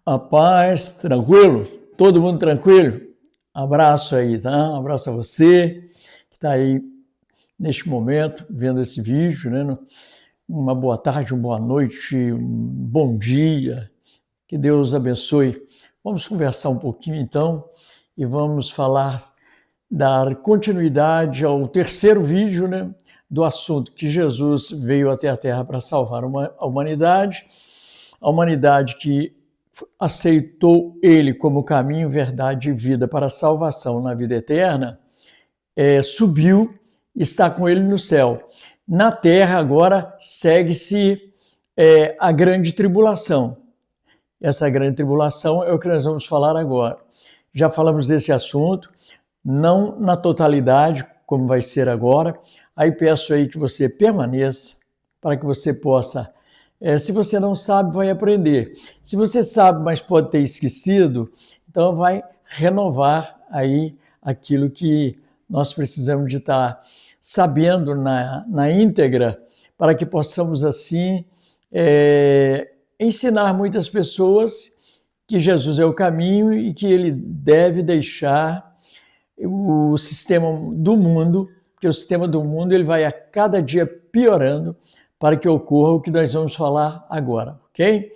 A paz, tranquilo? Todo mundo tranquilo? Abraço aí, tá? Um abraço a você que está aí neste momento vendo esse vídeo, né? Uma boa tarde, uma boa noite, um bom dia. Que Deus abençoe. Vamos conversar um pouquinho então e vamos dar continuidade ao terceiro vídeo, né? Do assunto que Jesus veio até a Terra para salvar a humanidade que aceitou ele como caminho, verdade e vida para a salvação na vida eterna, subiu, está com ele no céu. Na terra agora segue-se a grande tribulação. Essa grande tribulação é o que nós vamos falar agora. Já falamos desse assunto, não na totalidade, como vai ser agora. Aí peço aí que você permaneça para que você possa... se você não sabe, vai aprender. Se você sabe, mas pode ter esquecido, então vai renovar aí aquilo que nós precisamos de estar sabendo na íntegra, para que possamos assim ensinar muitas pessoas que Jesus é o caminho e que ele deve deixar o sistema do mundo, porque o sistema do mundo ele vai a cada dia piorando, para que ocorra o que nós vamos falar agora, ok?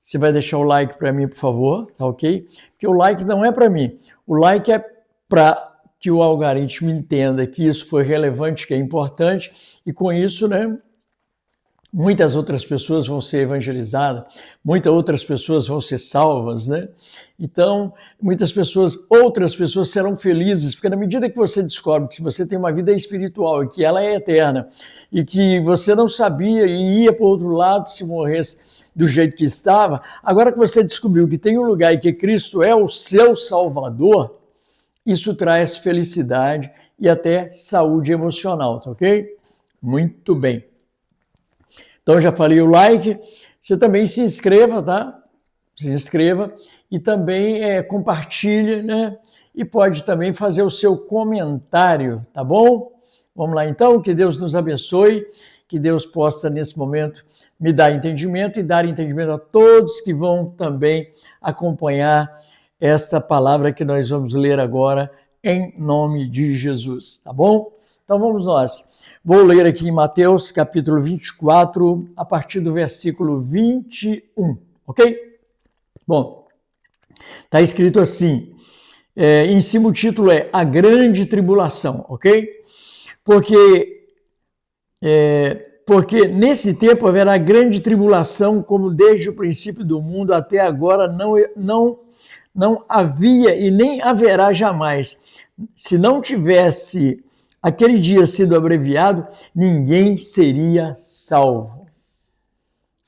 Você vai deixar o like para mim, por favor, tá ok? Porque o like não é para mim, o like é para que o algoritmo entenda que isso foi relevante, que é importante, e com isso, né, muitas outras pessoas vão ser evangelizadas, muitas outras pessoas vão ser salvas, né? Então, outras pessoas serão felizes, porque na medida que você descobre que você tem uma vida espiritual e que ela é eterna, e que você não sabia e ia para o outro lado se morresse do jeito que estava, agora que você descobriu que tem um lugar e que Cristo é o seu Salvador, isso traz felicidade e até saúde emocional, tá ok? Muito bem. Então, já falei o like, você também se inscreva, tá? Se inscreva e também compartilhe, né? E pode também fazer o seu comentário, tá bom? Vamos lá então, que Deus nos abençoe, que Deus possa nesse momento me dar entendimento e dar entendimento a todos que vão também acompanhar essa palavra que nós vamos ler agora em nome de Jesus, tá bom? Então vamos nós. Vou ler aqui em Mateus, capítulo 24, a partir do versículo 21, ok? Bom, está escrito assim, em cima o título é A Grande Tribulação, ok? Porque nesse tempo haverá grande tribulação, como desde o princípio do mundo até agora não havia e nem haverá jamais. Se não tivesse aquele dia sido abreviado, ninguém seria salvo.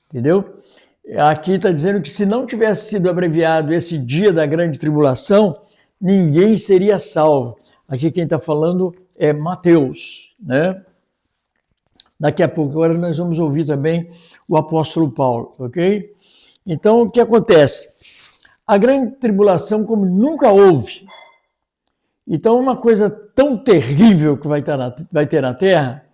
Entendeu? Aqui está dizendo que se não tivesse sido abreviado esse dia da grande tribulação, ninguém seria salvo. Aqui quem está falando é Mateus, né? Daqui a pouco, agora nós vamos ouvir também o apóstolo Paulo, ok? Então, o que acontece? A grande tribulação como nunca houve. Então, uma coisa tão terrível que vai ter na Terra,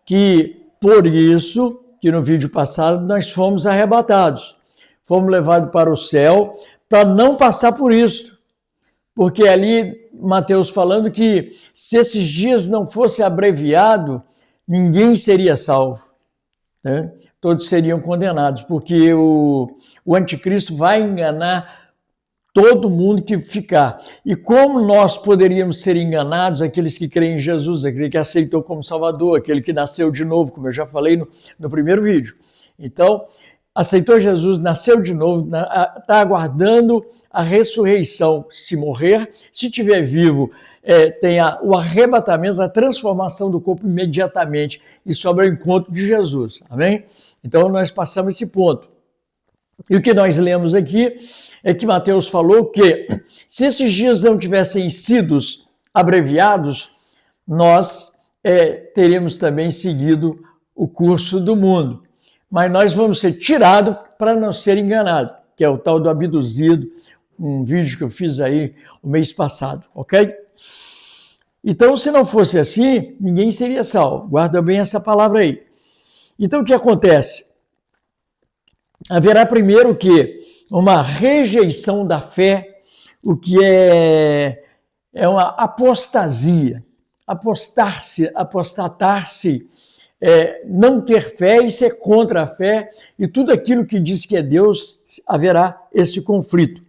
que por isso, que no vídeo passado nós fomos arrebatados, fomos levados para o céu para não passar por isso. Porque ali, Mateus falando que se esses dias não fosse abreviado, ninguém seria salvo, né? Todos seriam condenados, porque o anticristo vai enganar todo mundo que ficar. E como nós poderíamos ser enganados, aqueles que creem em Jesus, aquele que aceitou como Salvador, aquele que nasceu de novo, como eu já falei no primeiro vídeo. Então, aceitou Jesus, nasceu de novo, está aguardando a ressurreição, se morrer, se estiver vivo, tem o arrebatamento, a transformação do corpo imediatamente e sobra o encontro de Jesus, amém? Então, nós passamos esse ponto. E o que nós lemos aqui é que Mateus falou que se esses dias não tivessem sido abreviados, nós teríamos também seguido o curso do mundo. Mas nós vamos ser tirados para não ser enganados, que é o tal do abduzido, um vídeo que eu fiz aí o mês passado, ok? Então, se não fosse assim, ninguém seria salvo. Guarda bem essa palavra aí. Então, o que acontece? Haverá primeiro o quê? uma rejeição da fé, o que é uma apostasia. Apostatar-se, não ter fé e ser contra a fé, e tudo aquilo que diz que é Deus, haverá este conflito.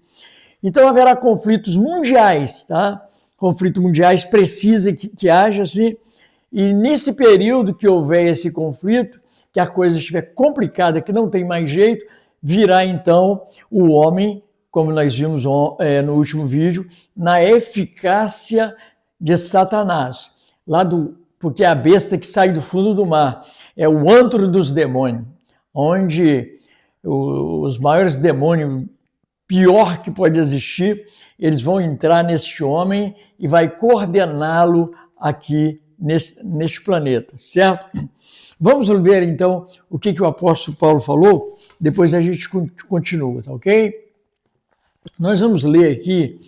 Então haverá conflitos mundiais, tá? Conflitos mundiais precisa que haja assim, e nesse período que houver esse conflito, que a coisa estiver complicada, que não tem mais jeito, virá então o homem, como nós vimos no último vídeo, na eficácia de Satanás, porque é a besta que sai do fundo do mar, é o antro dos demônios, onde os maiores demônios, pior que pode existir, eles vão entrar neste homem e vai coordená-lo aqui neste planeta, certo? Vamos ver então o que o apóstolo Paulo falou, depois a gente continua, tá ok? Nós vamos ler aqui,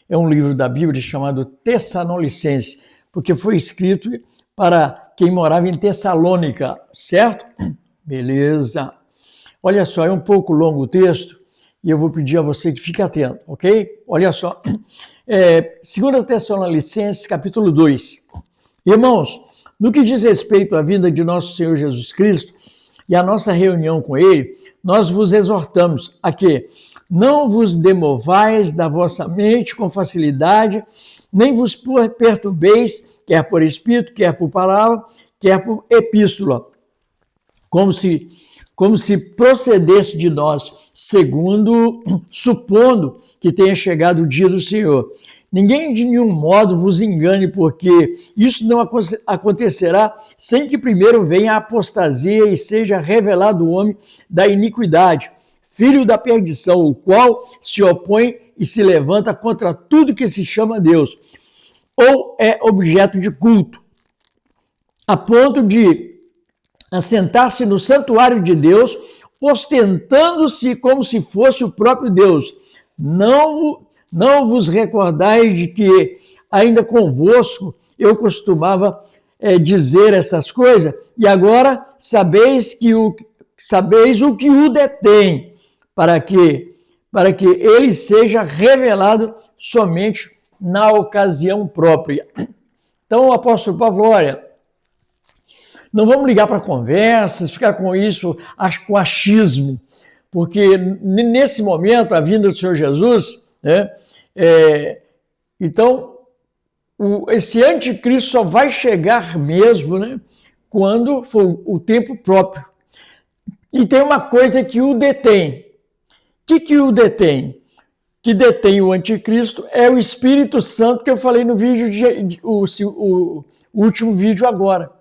é um livro da Bíblia chamado Tessalonicenses, porque foi escrito para quem morava em Tessalônica, certo? Beleza. Olha só, é um pouco longo o texto, e eu vou pedir a você que fique atento, ok? Olha só, 2 Tessalonicenses, capítulo 2. Irmãos, no que diz respeito à vinda de nosso Senhor Jesus Cristo e à nossa reunião com Ele, nós vos exortamos a que não vos demovais da vossa mente com facilidade, nem vos perturbeis, quer por espírito, quer por palavra, quer por epístola, como se procedesse de nós, supondo que tenha chegado o dia do Senhor. Ninguém de nenhum modo vos engane, porque isso não acontecerá sem que primeiro venha a apostasia e seja revelado o homem da iniquidade, filho da perdição, o qual se opõe e se levanta contra tudo que se chama Deus, ou é objeto de culto, a ponto de assentar-se no santuário de Deus, ostentando-se como se fosse o próprio Deus. Não vos recordais de que ainda convosco eu costumava dizer essas coisas, e agora sabeis o que o detém, para que ele seja revelado somente na ocasião própria. Então o apóstolo Paulo falou, olha, não vamos ligar para conversas, ficar com isso, com achismo, porque nesse momento, a vinda do Senhor Jesus, né, então, esse anticristo só vai chegar mesmo, né, quando for o tempo próprio. E tem uma coisa que o detém. O que o detém? Que detém o anticristo é o Espírito Santo, que eu falei no vídeo, o último vídeo agora.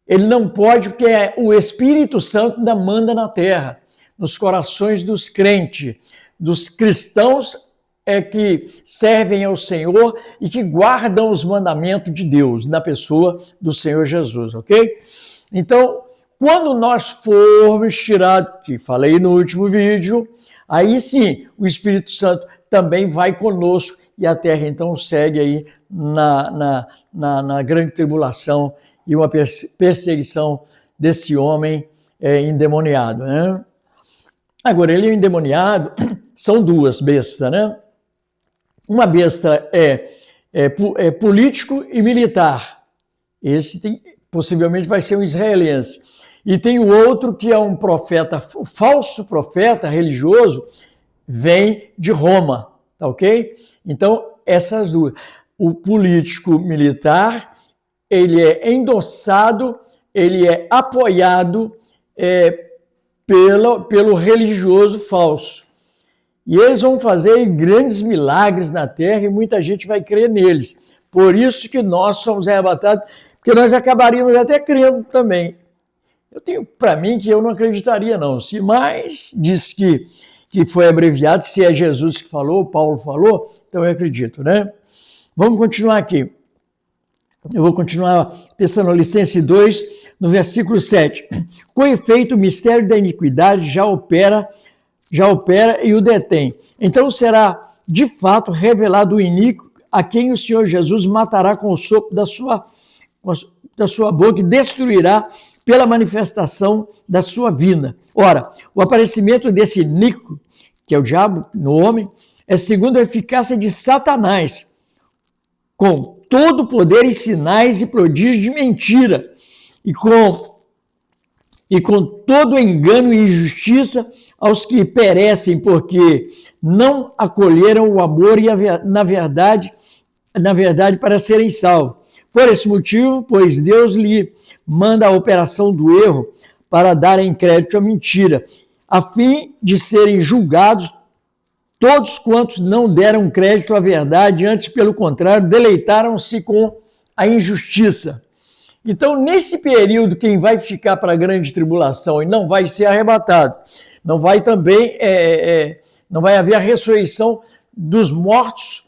Ele não pode, porque o Espírito Santo ainda manda na terra, nos corações dos crentes, dos cristãos que servem ao Senhor e que guardam os mandamentos de Deus na pessoa do Senhor Jesus, ok? Então, quando nós formos tirados, que falei no último vídeo, aí sim, o Espírito Santo também vai conosco e a terra então segue aí na grande tribulação e uma perseguição desse homem endemoniado, né? Agora, ele é endemoniado, são duas bestas, né? Uma besta é político e militar. Esse possivelmente vai ser um israelense. E tem o outro que é um profeta, o falso profeta religioso, vem de Roma, tá ok? Então, essas duas. O político militar, ele é endossado, ele é apoiado pelo religioso falso. E eles vão fazer grandes milagres na terra e muita gente vai crer neles. Por isso que nós somos arrebatados, porque nós acabaríamos até crendo também. Eu tenho para mim que eu não acreditaria não. Se mais diz que foi abreviado, se é Jesus que falou, Paulo falou, então eu acredito, né? Vamos continuar aqui. Eu vou continuar Tessalonicenses 2, no versículo 7. Com efeito, o mistério da iniquidade já opera e o detém. Então será, de fato, revelado o iníquo, a quem o Senhor Jesus matará com o sopro da sua boca e destruirá pela manifestação da sua vinda. Ora, o aparecimento desse iníquo, que é o diabo no homem, é segundo a eficácia de Satanás, com todo poder e sinais e prodígios de mentira, e com todo engano e injustiça aos que perecem, porque não acolheram o amor e na verdade para serem salvos. Por esse motivo, pois Deus lhe manda a operação do erro para darem crédito à mentira, a fim de serem julgados todos quantos não deram crédito à verdade, antes, pelo contrário, deleitaram-se com a injustiça. Então, nesse período, quem vai ficar para a grande tribulação e não vai ser arrebatado, não vai também, não vai haver a ressurreição dos mortos,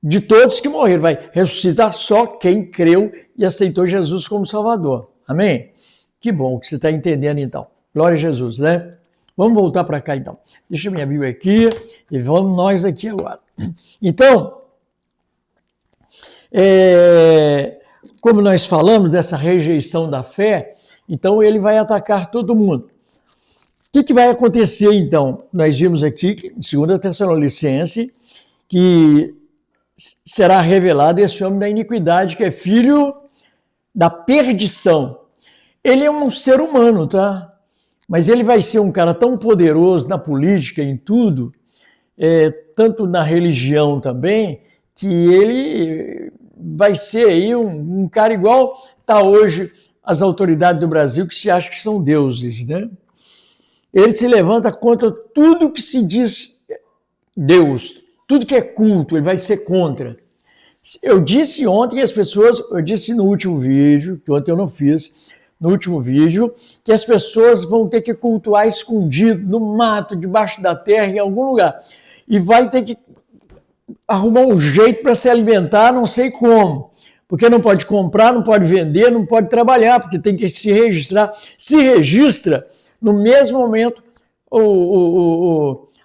de todos que morreram, vai ressuscitar só quem creu e aceitou Jesus como Salvador. Amém? Que bom que você está entendendo então. Glória a Jesus, né? Vamos voltar para cá então. Deixa minha Bíblia aqui e vamos nós aqui agora. Então, como nós falamos dessa rejeição da fé, então ele vai atacar todo mundo. O que vai acontecer então? Nós vimos aqui, em 2 Tessalonicenses, que será revelado esse homem da iniquidade, que é filho da perdição. Ele é um ser humano, tá? Mas ele vai ser um cara tão poderoso na política, em tudo, tanto na religião também, que ele vai ser aí um cara igual está hoje as autoridades do Brasil, que se acham que são deuses, né? Ele se levanta contra tudo que se diz Deus, tudo que é culto, ele vai ser contra. Eu disse ontem, eu disse no último vídeo, que ontem eu não fiz, no último vídeo, que as pessoas vão ter que cultuar escondido, no mato, debaixo da terra, em algum lugar. E vai ter que arrumar um jeito para se alimentar, não sei como. Porque não pode comprar, não pode vender, não pode trabalhar, porque tem que se registrar. Se registra, no mesmo momento,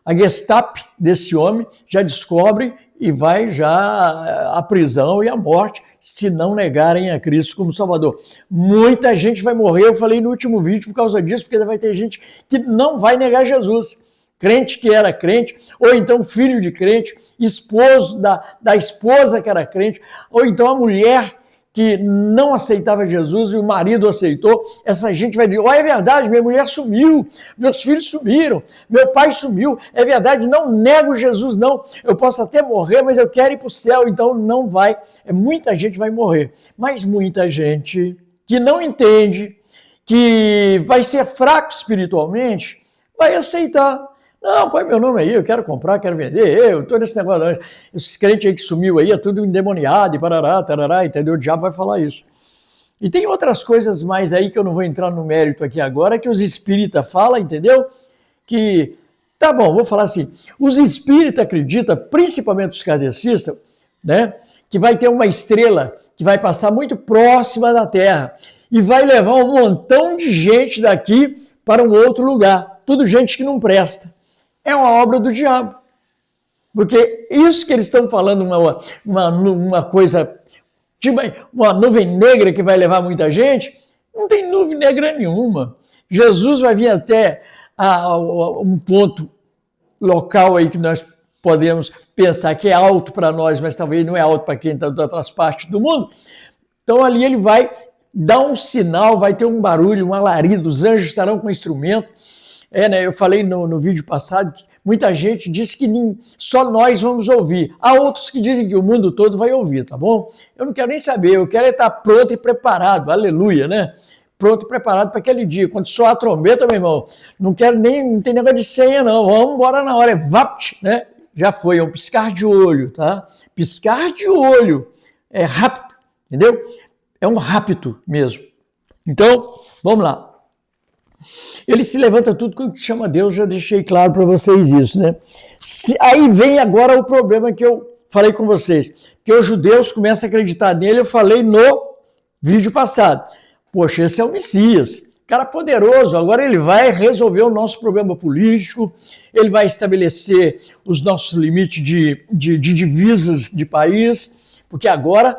a Gestapo desse homem já descobre e vai já à prisão e à morte, se não negarem a Cristo como Salvador. Muita gente vai morrer, eu falei no último vídeo por causa disso, porque vai ter gente que não vai negar Jesus. Crente que era crente, ou então filho de crente, esposo da esposa que era crente, ou então a mulher que não aceitava Jesus e o marido aceitou. Essa gente vai dizer, é verdade, minha mulher sumiu, meus filhos sumiram, meu pai sumiu, é verdade, não nego Jesus não, eu posso até morrer, mas eu quero ir para o céu, então não vai, muita gente vai morrer, mas muita gente que não entende, que vai ser fraco espiritualmente, vai aceitar. Não, põe meu nome aí, eu quero comprar, quero vender, eu estou nesse negócio, esses crentes aí que sumiu aí, é tudo endemoniado, e parará, tarará, entendeu? O diabo vai falar isso. E tem outras coisas mais aí que eu não vou entrar no mérito aqui agora, que os espíritas falam, entendeu? Que, tá bom, vou falar assim, os espíritas acreditam, principalmente os kardecistas, né, que vai ter uma estrela que vai passar muito próxima da Terra e vai levar um montão de gente daqui para um outro lugar, tudo gente que não presta. É uma obra do diabo. Porque isso que eles estão falando, uma coisa, tipo uma nuvem negra que vai levar muita gente, não tem nuvem negra nenhuma. Jesus vai vir até um ponto local aí que nós podemos pensar que é alto para nós, mas talvez não é alto para quem está de outras partes do mundo. Então ali ele vai dar um sinal, vai ter um barulho, um alarido, os anjos estarão com instrumento. Né, eu falei no vídeo passado que muita gente diz que só nós vamos ouvir. Há outros que dizem que o mundo todo vai ouvir, tá bom? Eu não quero nem saber, eu quero estar pronto e preparado, aleluia, né? Pronto e preparado para aquele dia. Quando soar a trombeta, meu irmão, não tem negócio de senha não, vamos embora na hora, vapt, né? Já foi, é um piscar de olho, tá? Piscar de olho, é rápido, entendeu? É um rápido mesmo. Então, vamos lá. Ele se levanta tudo que chama Deus, já deixei claro para vocês isso, né? Aí vem agora o problema que eu falei com vocês, que os judeus começam a acreditar nele, eu falei no vídeo passado. Poxa, esse é o Messias, cara poderoso, agora ele vai resolver o nosso problema político, ele vai estabelecer os nossos limites de divisas de país, porque agora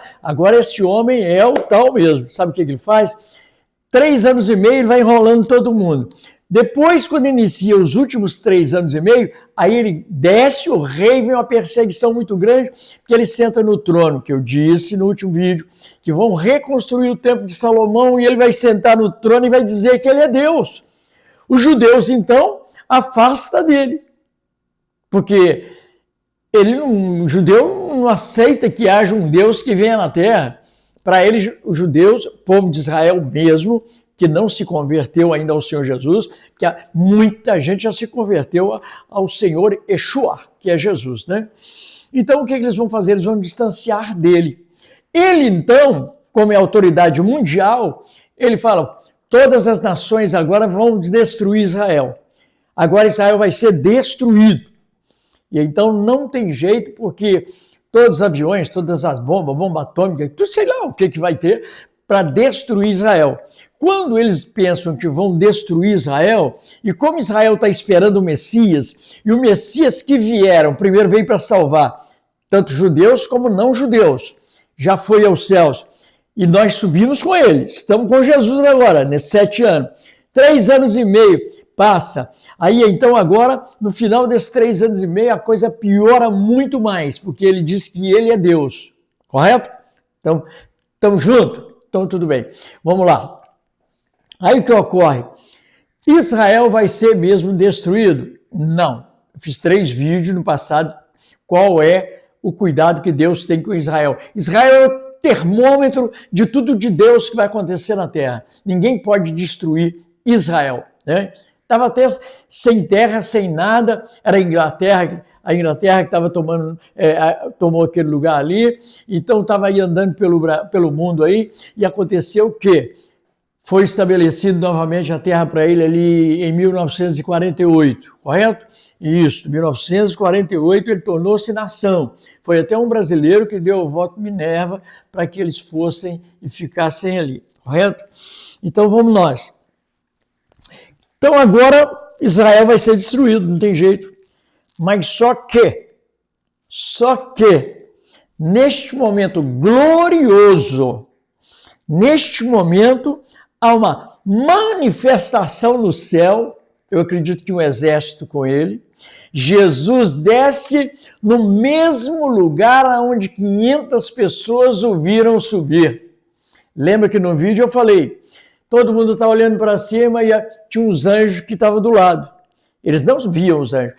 esse homem é o tal mesmo. Sabe o que ele faz? 3 anos e meio ele vai enrolando todo mundo. Depois, quando inicia os últimos 3 anos e meio, aí ele desce, o rei, vem uma perseguição muito grande, porque ele senta no trono, que eu disse no último vídeo, que vão reconstruir o templo de Salomão e ele vai sentar no trono e vai dizer que ele é Deus. Os judeus, então, afastam dele, porque o judeu não aceita que haja um Deus que venha na terra. Para eles, os judeus, o povo de Israel mesmo, que não se converteu ainda ao Senhor Jesus, que muita gente já se converteu ao Senhor Yeshua, que é Jesus, né? Então, o que eles vão fazer? Eles vão distanciar dele. Ele, então, como é autoridade mundial, ele fala, todas as nações agora vão destruir Israel. Agora Israel vai ser destruído. E então não tem jeito, porque todos os aviões, todas as bombas, bomba atômica, tudo sei lá o que vai ter para destruir Israel. Quando eles pensam que vão destruir Israel, e como Israel está esperando o Messias, e o Messias que vieram, primeiro veio para salvar tanto judeus como não judeus, já foi aos céus, e nós subimos com ele, estamos com Jesus agora, nesses 7 anos, 3 anos e meio, passa. Aí, então, agora, no final desses 3 anos e meio, a coisa piora muito mais, porque ele diz que ele é Deus. Correto? Então, estamos juntos? Então, tudo bem. Vamos lá. Aí, o que ocorre? Israel vai ser mesmo destruído? Não. Eu fiz 3 vídeos no passado. Qual é o cuidado que Deus tem com Israel? Israel é o termômetro de tudo de Deus que vai acontecer na Terra. Ninguém pode destruir Israel, né? Estava até sem terra, sem nada, era a Inglaterra que estava tomou aquele lugar ali, então estava aí andando pelo mundo aí, e aconteceu o quê? Foi estabelecido novamente a terra para ele ali em 1948, correto? Isso, 1948 ele tornou-se nação. Foi até um brasileiro que deu o voto Minerva para que eles fossem e ficassem ali, correto? Então vamos nós. Então agora Israel vai ser destruído, não tem jeito. Mas só que, neste momento glorioso, neste momento há uma manifestação no céu, eu acredito que um exército com ele, Jesus desce no mesmo lugar onde 500 pessoas o viram subir. Lembra que no vídeo eu falei, todo mundo está olhando para cima e tinha uns anjos que estavam do lado. Eles não viam os anjos.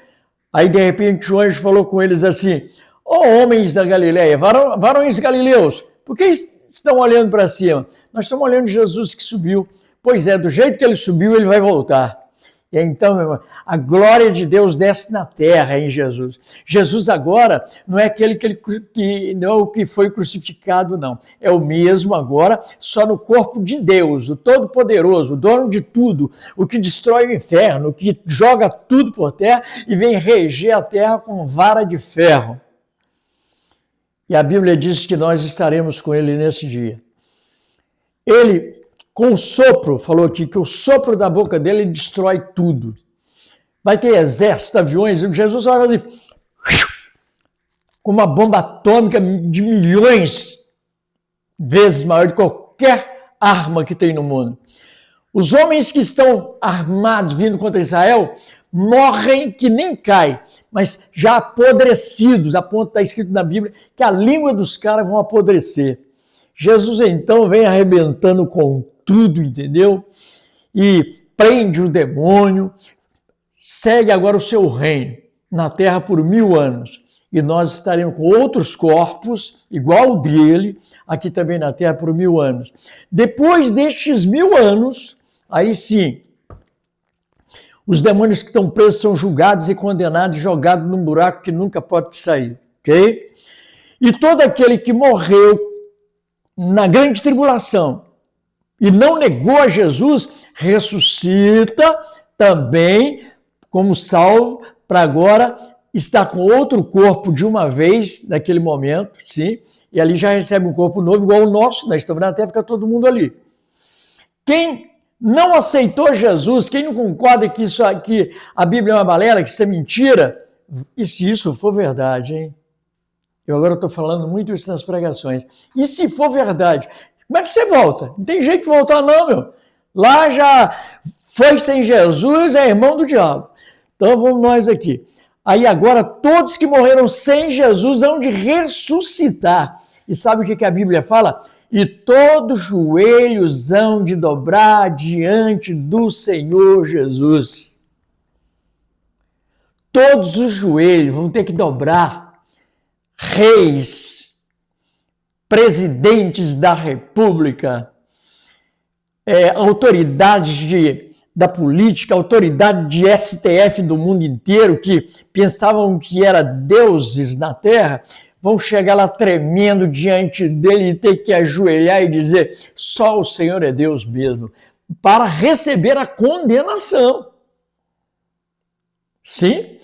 Aí, de repente, o anjo falou com eles assim, homens da Galileia, varões galileus, por que estão olhando para cima? Nós estamos olhando Jesus que subiu. Pois é, do jeito que ele subiu, ele vai voltar. E então, meu irmão, a glória de Deus desce na terra em Jesus. Jesus agora não é aquele que não é o que foi crucificado, não. É o mesmo agora, só no corpo de Deus, o Todo-Poderoso, o dono de tudo, o que destrói o inferno, o que joga tudo por terra e vem reger a terra com vara de ferro. E a Bíblia diz que nós estaremos com ele nesse dia. Ele, com o sopro, falou aqui que o sopro da boca dele destrói tudo. Vai ter exército, aviões, Jesus vai fazer com uma bomba atômica de milhões vezes maior de qualquer arma que tem no mundo. Os homens que estão armados vindo contra Israel morrem que nem cai, mas já apodrecidos, a ponto está escrito na Bíblia que a língua dos caras vão apodrecer. Jesus então vem arrebentando com tudo, entendeu? E prende o demônio, segue agora o seu reino na terra por 1000 anos. E nós estaremos com outros corpos, igual o dele, aqui também na terra por 1000 anos. Depois destes 1000 anos, aí sim, os demônios que estão presos são julgados e condenados, jogados num buraco que nunca pode sair, ok? E todo aquele que morreu na grande tribulação e não negou a Jesus, ressuscita também como salvo para agora estar com outro corpo de uma vez, naquele momento, sim, e ali já recebe um corpo novo igual o nosso, nós estamos na terra, fica todo mundo ali. Quem não aceitou Jesus, quem não concorda que isso aqui, a Bíblia é uma balela, que isso é mentira, e se isso for verdade, hein? Eu agora estou falando muito isso nas pregações. E se for verdade, como é que você volta? Não tem jeito de voltar não, meu. Lá já foi sem Jesus, é irmão do diabo. Então vamos nós aqui. Aí agora todos que morreram sem Jesus hão de ressuscitar. E sabe o que a Bíblia fala? E todos os joelhos hão de dobrar diante do Senhor Jesus. Todos os joelhos vão ter que dobrar. Reis, presidentes da República, autoridades da política, autoridade de STF do mundo inteiro, que pensavam que eram deuses na terra, vão chegar lá tremendo diante dele e ter que ajoelhar e dizer, só o Senhor é Deus mesmo, para receber a condenação. Sim?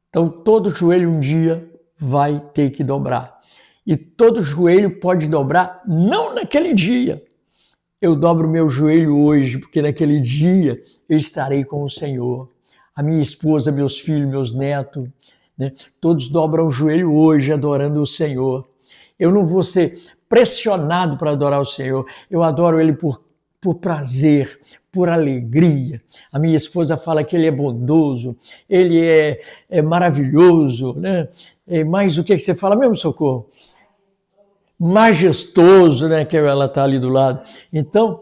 Então todo joelho um dia vai ter que dobrar. E todo joelho pode dobrar, não naquele dia. Eu dobro meu joelho hoje, porque naquele dia eu estarei com o Senhor. A minha esposa, meus filhos, meus netos, né? Todos dobram o joelho hoje adorando o Senhor. Eu não vou ser pressionado para adorar o Senhor. Eu adoro Ele por prazer, por alegria. A minha esposa fala que Ele é bondoso, Ele é maravilhoso, né? Mais o que você fala mesmo, Socorro? Majestoso, né, que ela está ali do lado. Então,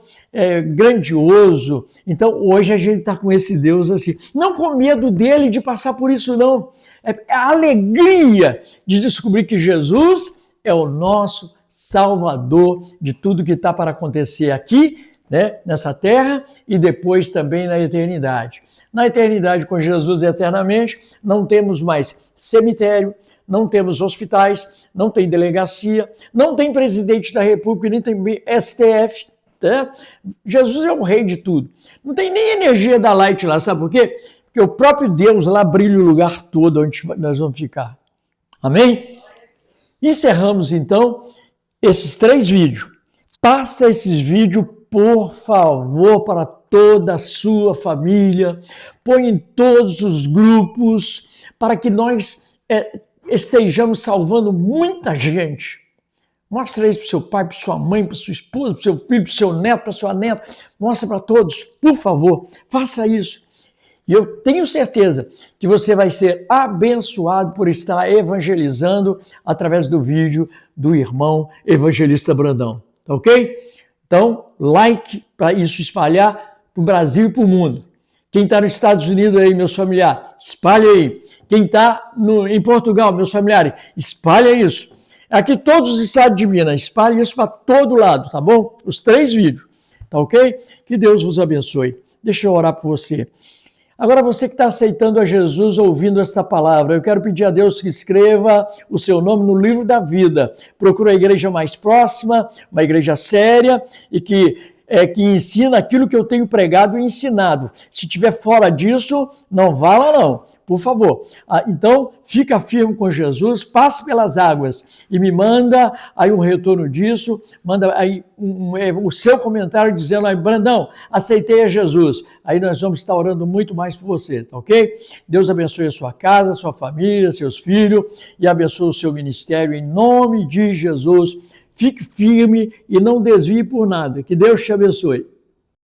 grandioso. Então, hoje a gente está com esse Deus assim. Não com medo dele de passar por isso, não. É a alegria de descobrir que Jesus é o nosso Salvador de tudo que está para acontecer aqui, né, nessa terra e depois também na eternidade. Na eternidade com Jesus eternamente, não temos mais cemitério, não temos hospitais, não tem delegacia, não tem presidente da República, nem tem STF. Tá? Jesus é o rei de tudo. Não tem nem energia da Light lá, sabe por quê? Porque o próprio Deus lá brilha o lugar todo onde nós vamos ficar. Amém? Encerramos, então, esses 3 vídeos. Passa esses vídeos, por favor, para toda a sua família. Põe em todos os grupos, para que nós estejamos salvando muita gente. Mostra isso para o seu pai, para sua mãe, para sua esposa, para seu filho, para seu neto, para sua neta. Mostra para todos, por favor, faça isso. E eu tenho certeza que você vai ser abençoado por estar evangelizando através do vídeo do irmão evangelista Brandão. Tá ok? Então, like para isso espalhar para o Brasil e para o mundo. Quem está nos Estados Unidos aí, meus familiares, espalhe aí. Quem está em Portugal, meus familiares, espalhe isso. Aqui todos os estados de Minas, espalhe isso para todo lado, tá bom? Os 3 vídeos, tá ok? Que Deus vos abençoe. Deixa eu orar por você. Agora você que está aceitando a Jesus, ouvindo esta palavra, eu quero pedir a Deus que escreva o seu nome no livro da vida. Procura a igreja mais próxima, uma igreja séria e que ensina aquilo que eu tenho pregado e ensinado. Se estiver fora disso, não vá lá não, por favor. Então, fica firme com Jesus, passe pelas águas e me manda aí um retorno disso, manda aí o seu comentário dizendo aí, Brandão, aceitei a Jesus. Aí nós vamos estar orando muito mais por você, tá ok? Deus abençoe a sua casa, a sua família, seus filhos e abençoe o seu ministério em nome de Jesus. Fique firme e não desvie por nada. Que Deus te abençoe.